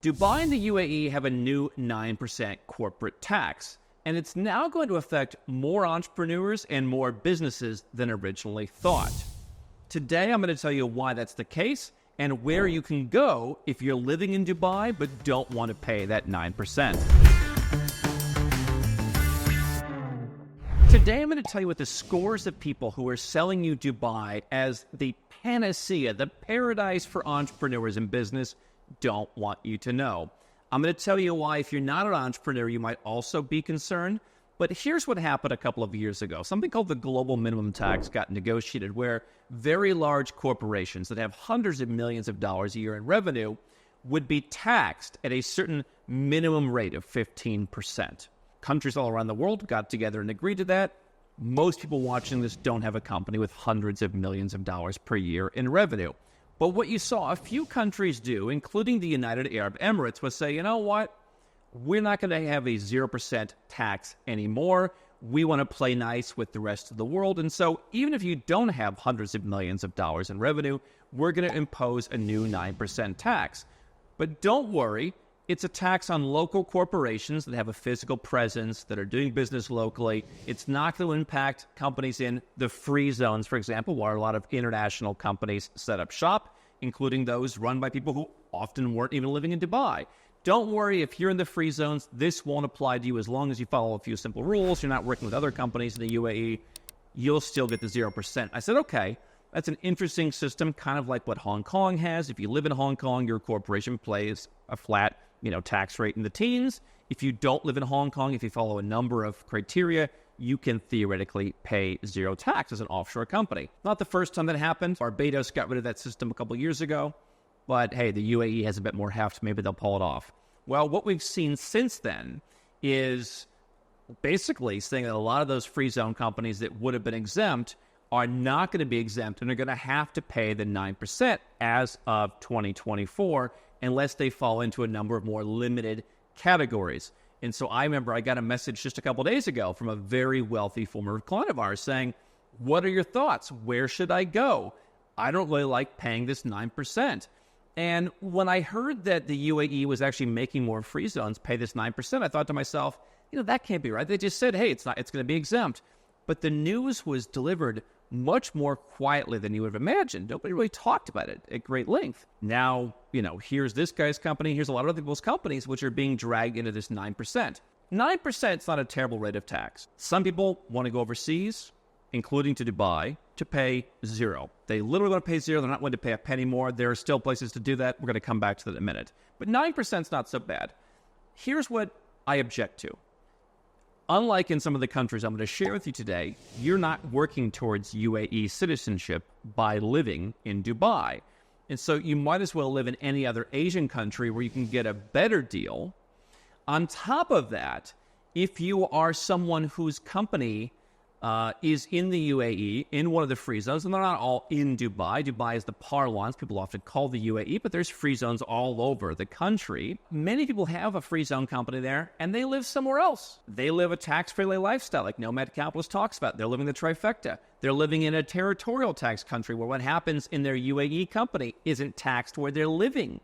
Dubai and the UAE have a new 9% corporate tax, and it's now going to affect more entrepreneurs and more businesses than originally thought. Today, I'm going to tell you why that's the case and where you can go if you're living in Dubai but don't want to pay that 9%. Today, I'm going to tell you what the scores of people who are selling you Dubai as the panacea, the paradise for entrepreneurs and business, don't want you to know. I'm going to tell you why, if you're not an entrepreneur, you might also be concerned. But here's what happened a couple of years ago. Something called the global minimum tax got negotiated, where very large corporations that have hundreds of millions of dollars a year in revenue would be taxed at a certain minimum rate of 15%. Countries all around the world got together and agreed to that. Most people watching this don't have a company with hundreds of millions of dollars per year in revenue. But what you saw a few countries do, including the United Arab Emirates, was say, you know what? We're not going to have a 0% tax anymore. We want to play nice with the rest of the world. And so even if you don't have hundreds of millions of dollars in revenue, we're going to impose a new 9% tax. But don't worry. It's a tax on local corporations that have a physical presence, that are doing business locally. It's not going to impact companies in the free zones, for example, where a lot of international companies set up shop, including those run by people who often weren't even living in Dubai. Don't worry, if you're in the free zones, this won't apply to you as long as you follow a few simple rules. You're not working with other companies in the UAE. You'll still get the 0%. I said, okay, that's an interesting system, kind of like what Hong Kong has. If you live in Hong Kong, your corporation pays a flat tax rate in the teens. If you don't live in Hong Kong, if you follow a number of criteria, you can theoretically pay zero tax as an offshore company. Not the first time that happened. Barbados got rid of that system a couple years ago. But hey, the UAE has a bit more heft. Maybe they'll pull it off. Well, what we've seen since then is basically saying that a lot of those free zone companies that would have been exempt are not going to be exempt and are going to have to pay the 9% as of 2024 unless they fall into a number of more limited categories. And so I remember I got a message just a couple days ago from a very wealthy former client of ours saying, what are your thoughts? Where should I go? I don't really like paying this 9%. And when I heard that the UAE was actually making more free zones pay this 9%, I thought to myself, that can't be right. They just said, hey, it's going to be exempt. But the news was delivered much more quietly than you would have imagined. Nobody really talked about it at great length. Now, here's this guy's company. Here's a lot of other people's companies which are being dragged into this 9%. 9% is not a terrible rate of tax. Some people want to go overseas, including to Dubai, to pay zero. They literally want to pay zero. They're not willing to pay a penny more. There are still places to do that. We're going to come back to that in a minute. But 9% is not so bad. Here's what I object to. Unlike in some of the countries I'm going to share with you today, you're not working towards UAE citizenship by living in Dubai. And so you might as well live in any other Asian country where you can get a better deal. On top of that, if you are someone whose company is in the UAE, in one of the free zones, and they're not all in Dubai. Dubai is the parlance. People often call the UAE, but there's free zones all over the country. Many people have a free zone company there, and they live somewhere else. They live a tax-free lifestyle, like Nomad Capitalist talks about. They're living the trifecta. They're living in a territorial tax country where what happens in their UAE company isn't taxed where they're living.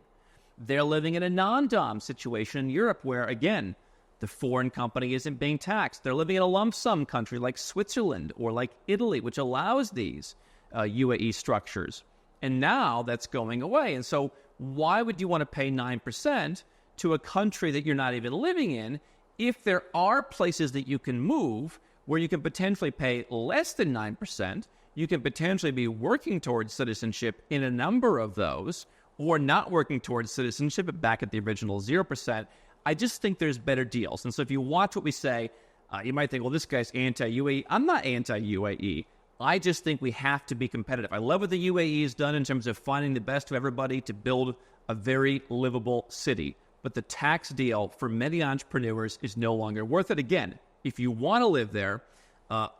They're living in a non-dom situation in Europe where, again, the foreign company isn't being taxed. They're living in a lump sum country like Switzerland or like Italy, which allows these UAE structures. And now that's going away. And so why would you want to pay 9% to a country that you're not even living in if there are places that you can move where you can potentially pay less than 9%, you can potentially be working towards citizenship in a number of those, or not working towards citizenship but back at the original 0%. I just think there's better deals. And so if you watch what we say, you might think, well, this guy's anti-UAE. I'm not anti-UAE. I just think we have to be competitive. I love what the UAE has done in terms of finding the best of everybody to build a very livable city. But the tax deal for many entrepreneurs is no longer worth it. Again, if you want to live there,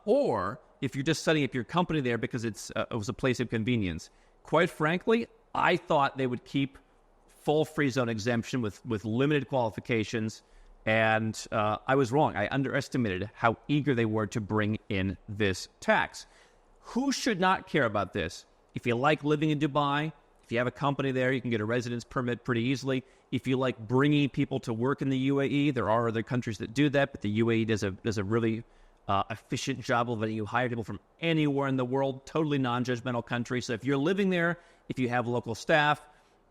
or if you're just setting up your company there because it was a place of convenience. Quite frankly, I thought they would keep full free zone exemption with limited qualifications, and I was wrong. I underestimated how eager they were to bring in this tax. Who should not care about this? If you like living in Dubai, if you have a company there, you can get a residence permit pretty easily. If you like bringing people to work in the UAE, there are other countries that do that, but the UAE does a really efficient job of letting you hire people from anywhere in the world, totally non-judgmental country. So if you're living there, if you have local staff,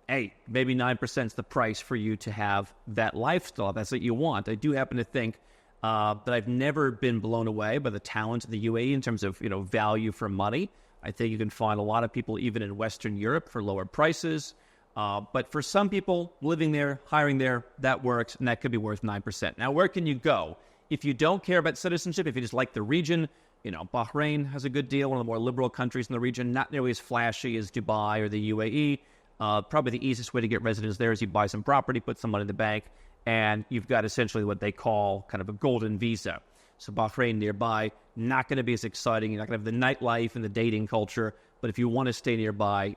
hey, maybe 9% is the price for you to have that lifestyle. That's what you want. I do happen to think that I've never been blown away by the talent of the UAE in terms of, value for money. I think you can find a lot of people even in Western Europe for lower prices. But for some people living there, hiring there, that works, and that could be worth 9%. Now, where can you go? If you don't care about citizenship, if you just like the region, Bahrain has a good deal, one of the more liberal countries in the region, not nearly as flashy as Dubai or the UAE. Probably the easiest way to get residence there is you buy some property, put some money in the bank, and you've got essentially what they call kind of a golden visa. So Bahrain nearby, not going to be as exciting. You're not going to have the nightlife and the dating culture, but if you want to stay nearby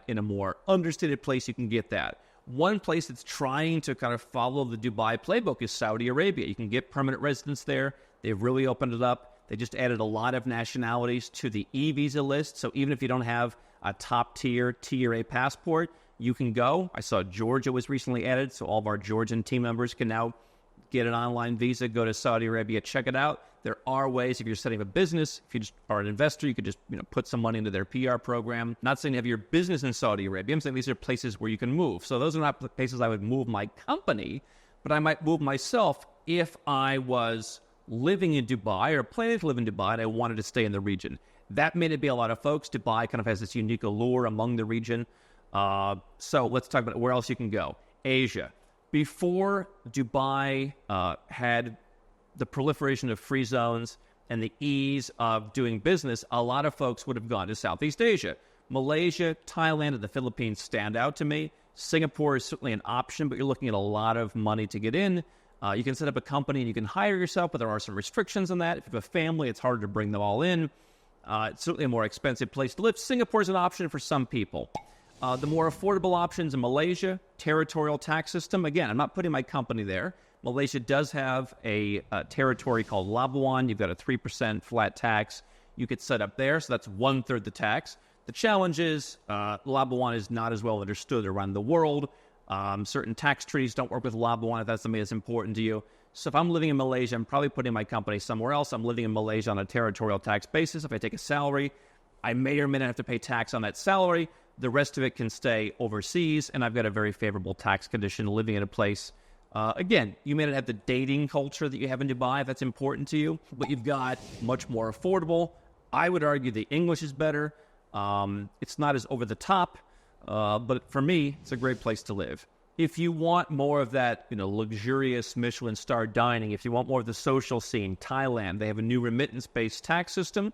in a more understated place, you can get that. One place that's trying to kind of follow the Dubai playbook is Saudi Arabia. You can get permanent residence there. They've really opened it up. They just added a lot of nationalities to the e-visa list. So even if you don't have a top-tier Tier-A passport, you can go. I saw Georgia was recently added, so all of our Georgian team members can now get an online visa, go to Saudi Arabia, check it out. There are ways, if you're setting up a business, if you just are an investor, you could just put some money into their PR program. Not saying you have your business in Saudi Arabia. I'm saying these are places where you can move. So those are not places I would move my company, but I might move myself if I was living in Dubai or planning to live in Dubai and I wanted to stay in the region. That may not be a lot of folks. Dubai kind of has this unique allure among the region. So let's talk about where else you can go. Asia. Before Dubai had the proliferation of free zones and the ease of doing business, a lot of folks would have gone to Southeast Asia. Malaysia, Thailand, and the Philippines stand out to me. Singapore is certainly an option, but you're looking at a lot of money to get in. You can set up a company and you can hire yourself, but there are some restrictions on that. If you have a family, it's harder to bring them all in. It's certainly a more expensive place to live. Singapore is an option for some people. The more affordable options in Malaysia, territorial tax system. Again, I'm not putting my company there. Malaysia does have a territory called Labuan. You've got a 3% flat tax. You could set up there, so that's 1/3 the tax. The challenge is Labuan is not as well understood around the world. Certain tax treaties don't work with Labuan if that's something that's important to you. So if I'm living in Malaysia, I'm probably putting my company somewhere else. I'm living in Malaysia on a territorial tax basis. If I take a salary, I may or may not have to pay tax on that salary. The rest of it can stay overseas, and I've got a very favorable tax condition living in a place. Again, you may not have the dating culture that you have in Dubai if that's important to you, but you've got much more affordable. I would argue the English is better. It's not as over the top, but for me, it's a great place to live. If you want more of that, luxurious Michelin star dining, if you want more of the social scene, Thailand, they have a new remittance-based tax system.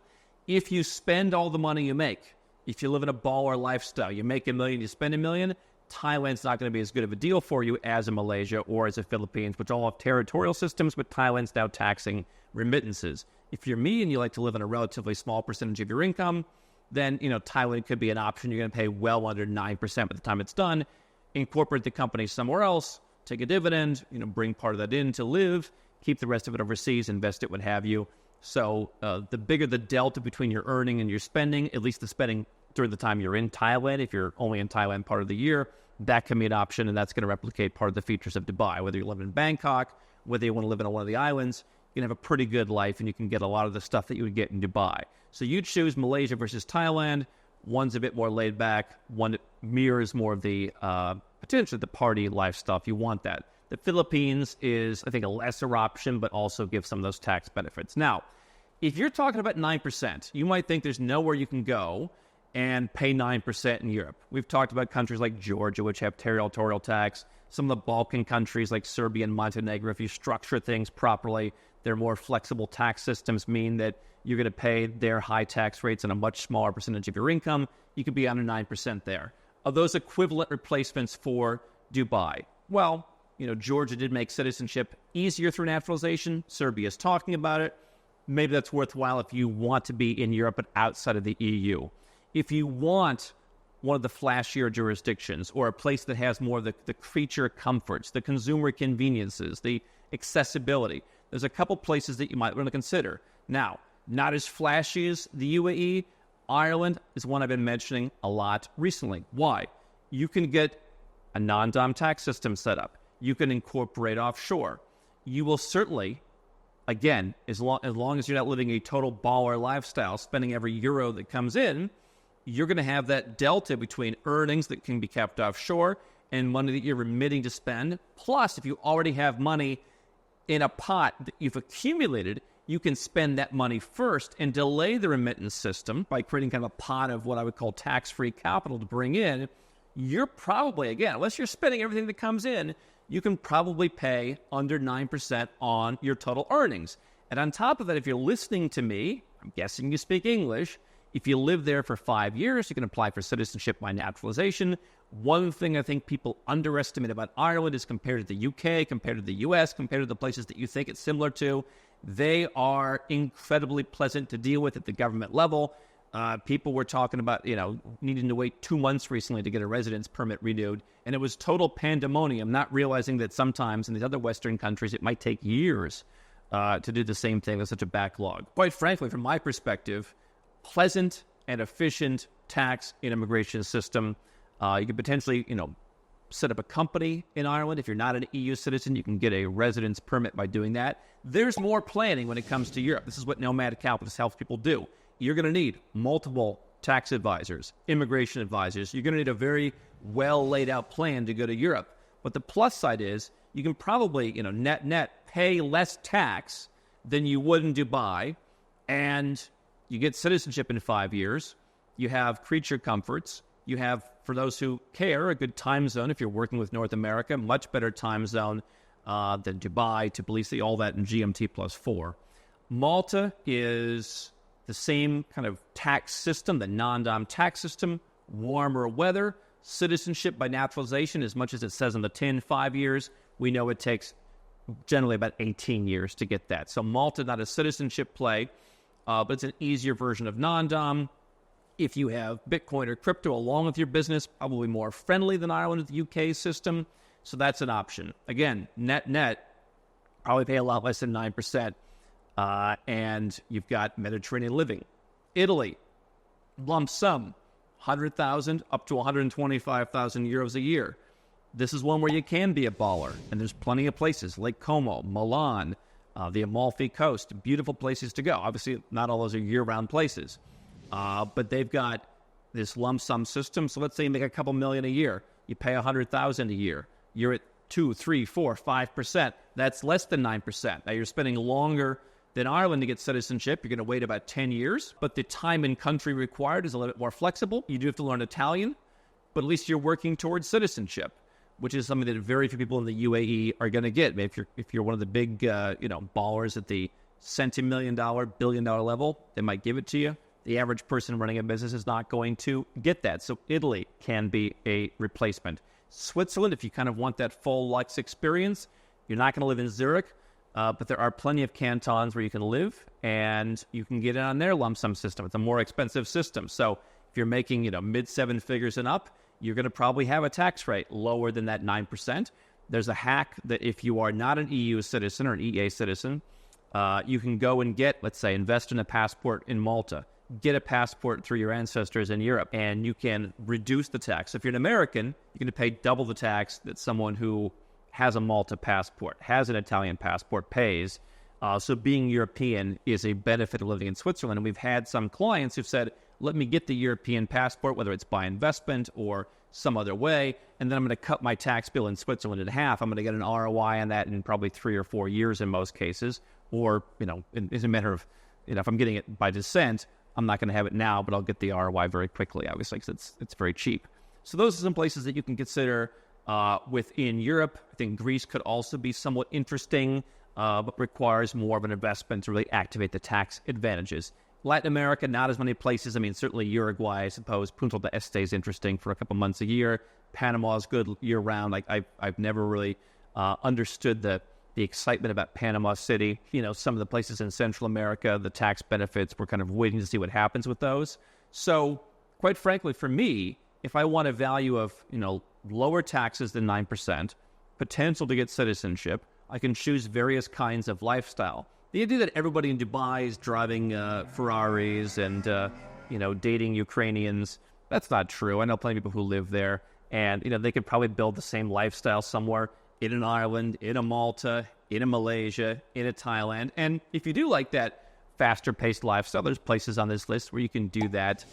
If you spend all the money you make, if you live in a baller lifestyle, you make $1 million, you spend $1 million, Thailand's not going to be as good of a deal for you as a Malaysia or as a Philippines, which all have territorial systems, but Thailand's now taxing remittances. If you're me and you like to live on a relatively small percentage of your income, then, Thailand could be an option. You're going to pay well under 9% by the time it's done. Incorporate the company somewhere else, take a dividend, bring part of that in to live, keep the rest of it overseas, invest it, what have you. So the bigger the delta between your earning and your spending, at least the spending during the time you're in Thailand, if you're only in Thailand part of the year, that can be an option, and that's going to replicate part of the features of Dubai. Whether you live in Bangkok, whether you want to live in one of the islands, you can have a pretty good life, and you can get a lot of the stuff that you would get in Dubai. So you choose Malaysia versus Thailand. One's a bit more laid back. One mirrors more of the potentially the party lifestyle if you want that. The Philippines is, I think, a lesser option, but also gives some of those tax benefits. Now, if you're talking about 9%, you might think there's nowhere you can go and pay 9% in Europe. We've talked about countries like Georgia, which have territorial tax. Some of the Balkan countries like Serbia and Montenegro, if you structure things properly, their more flexible tax systems mean that you're going to pay their high tax rates on a much smaller percentage of your income. You could be under 9% there. Are those equivalent replacements for Dubai? Well, Georgia did make citizenship easier through naturalization. Serbia is talking about it. Maybe that's worthwhile if you want to be in Europe but outside of the EU. If you want one of the flashier jurisdictions or a place that has more of the creature comforts, the consumer conveniences, the accessibility, there's a couple places that you might want to consider. Now, not as flashy as the UAE. Ireland is one I've been mentioning a lot recently. Why? You can get a a non-dom tax system set up. You can incorporate offshore. You will certainly, again, as long as you're not living a total baller lifestyle, spending every euro that comes in, you're going to have that delta between earnings that can be kept offshore and money that you're remitting to spend. Plus, if you already have money in a pot that you've accumulated, you can spend that money first and delay the remittance system by creating kind of a pot of what I would call tax-free capital to bring in. You're probably, again, unless you're spending everything that comes in, you can probably pay under 9% on your total earnings. And on top of that, if you're listening to me, I'm guessing you speak English. If you live there for 5 years, you can apply for citizenship by naturalization. One thing I think people underestimate about Ireland is compared to the UK, compared to the US, compared to the places that you think it's similar to, they are incredibly pleasant to deal with at the government level. People were talking about, needing to wait 2 months recently to get a residence permit renewed, and it was total pandemonium, not realizing that sometimes in these other Western countries it might take years to do the same thing with such a backlog. Quite frankly, from my perspective, pleasant and efficient tax and immigration system. You could potentially, set up a company in Ireland. If you're not an EU citizen, you can get a residence permit by doing that. There's more planning when it comes to Europe. This is what Nomad Capitalist helps people do. You're going to need multiple tax advisors, immigration advisors. You're going to need a very well laid out plan to go to Europe. But the plus side is you can probably, net pay less tax than you would in Dubai, and you get citizenship in 5 years. You have creature comforts. You have, for those who care, a good time zone. If you're working with North America, much better time zone than Dubai, Tbilisi, all that in GMT plus 4. Malta is the same kind of tax system, the non-dom tax system, warmer weather, citizenship by naturalization, as much as it says on the tin, 5 years. We know it takes generally about 18 years to get that. So Malta, not a citizenship play, but it's an easier version of non-dom. If you have Bitcoin or crypto along with your business, probably more friendly than Ireland with the UK system. So that's an option. Again, net, probably pay a lot less than 9%. And you've got Mediterranean living. Italy, lump sum, 100,000 up to 125,000 euros a year. This is one where you can be a baller. And there's plenty of places, Lake Como, Milan, the Amalfi Coast, beautiful places to go. Obviously, not all those are year-round places. But they've got this lump sum system. So let's say you make a couple million a year. You pay 100,000 a year. You're at 2, 3, 4, 5%. That's less than 9%. Now you're spending longer than Ireland to get citizenship. You're going to wait about 10 years. But the time and country required is a little bit more flexible. You do have to learn Italian, but at least you're working towards citizenship, which is something that very few people in the UAE are going to get. Maybe if you're one of the big ballers at the centimillion-dollar, billion-dollar level, they might give it to you. The average person running a business is not going to get that. So Italy can be a replacement. Switzerland, if you kind of want that full Lux experience, you're not going to live in Zurich, but there are plenty of cantons where you can live, and you can get in on their lump sum system. It's a more expensive system. So if you're making mid-seven figures and up, you're going to probably have a tax rate lower than that 9%. There's a hack that if you are not an EU citizen or an EA citizen, you can go and get, let's say, invest in a passport in Malta, get a passport through your ancestors in Europe, and you can reduce the tax. If you're an American, you're going to pay double the tax that someone who has a Malta passport, has an Italian passport, pays. So being European is a benefit of living in Switzerland. And we've had some clients who've said, let me get the European passport, whether it's by investment or some other way, and then I'm going to cut my tax bill in Switzerland in half. I'm going to get an ROI on that in probably 3 or 4 years in most cases. Or, it's a matter of, if I'm getting it by descent, I'm not going to have it now, but I'll get the ROI very quickly, obviously, because it's very cheap. So those are some places that you can consider within Europe. I think Greece could also be somewhat interesting, but requires more of an investment to really activate the tax advantages. Latin America, not as many places. I mean, certainly Uruguay, I suppose. Punta del Este is interesting for a couple months a year. Panama is good year-round. I've never really understood the excitement about Panama City. Some of the places in Central America, the tax benefits, we're kind of waiting to see what happens with those. So, quite frankly, for me, if I want a value of, lower taxes than 9%, potential to get citizenship, I can choose various kinds of lifestyle. The idea that everybody in Dubai is driving Ferraris and, dating Ukrainians, that's not true. I know plenty of people who live there. And, they could probably build the same lifestyle somewhere in an island, in a Malta, in a Malaysia, in a Thailand. And if you do like that faster paced lifestyle, there's places on this list where you can do that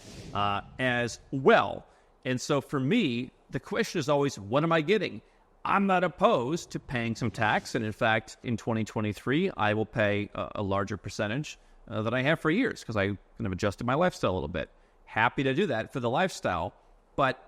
as well. And so for me, the question is always, what am I getting? I'm not opposed to paying some tax. And in fact, in 2023, I will pay a larger percentage than I have for years because I kind of adjusted my lifestyle a little bit. Happy to do that for the lifestyle. But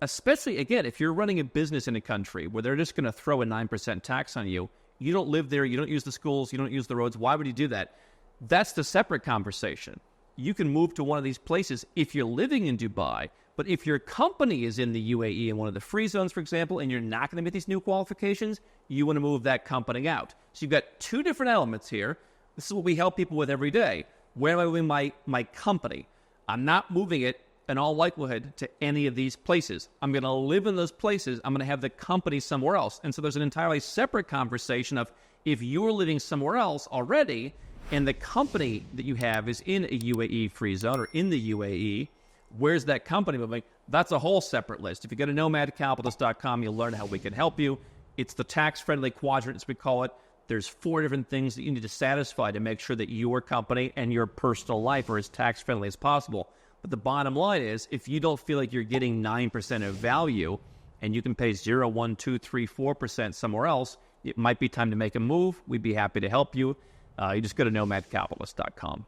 especially, again, if you're running a business in a country where they're just going to throw a 9% tax on you, you don't live there, you don't use the schools, you don't use the roads, why would you do that? That's the separate conversation. You can move to one of these places if you're living in Dubai, but if your company is in the UAE in one of the free zones, for example, and you're not going to meet these new qualifications, you want to move that company out. So you've got two different elements here. This is what we help people with every day. Where am I moving my company? I'm not moving it, in all likelihood, to any of these places. I'm going to live in those places. I'm going to have the company somewhere else. And so there's an entirely separate conversation of if you're living somewhere else already and the company that you have is in a UAE free zone or in the UAE, where's that company moving? That's a whole separate list. If you go to nomadcapitalist.com, you'll learn how we can help you. It's the tax-friendly quadrant, as we call it. There's 4 different things that you need to satisfy to make sure that your company and your personal life are as tax-friendly as possible. But the bottom line is, if you don't feel like you're getting 9% of value and you can pay 0, 1, 2, 3, 4% somewhere else, it might be time to make a move. We'd be happy to help you. You just go to nomadcapitalist.com.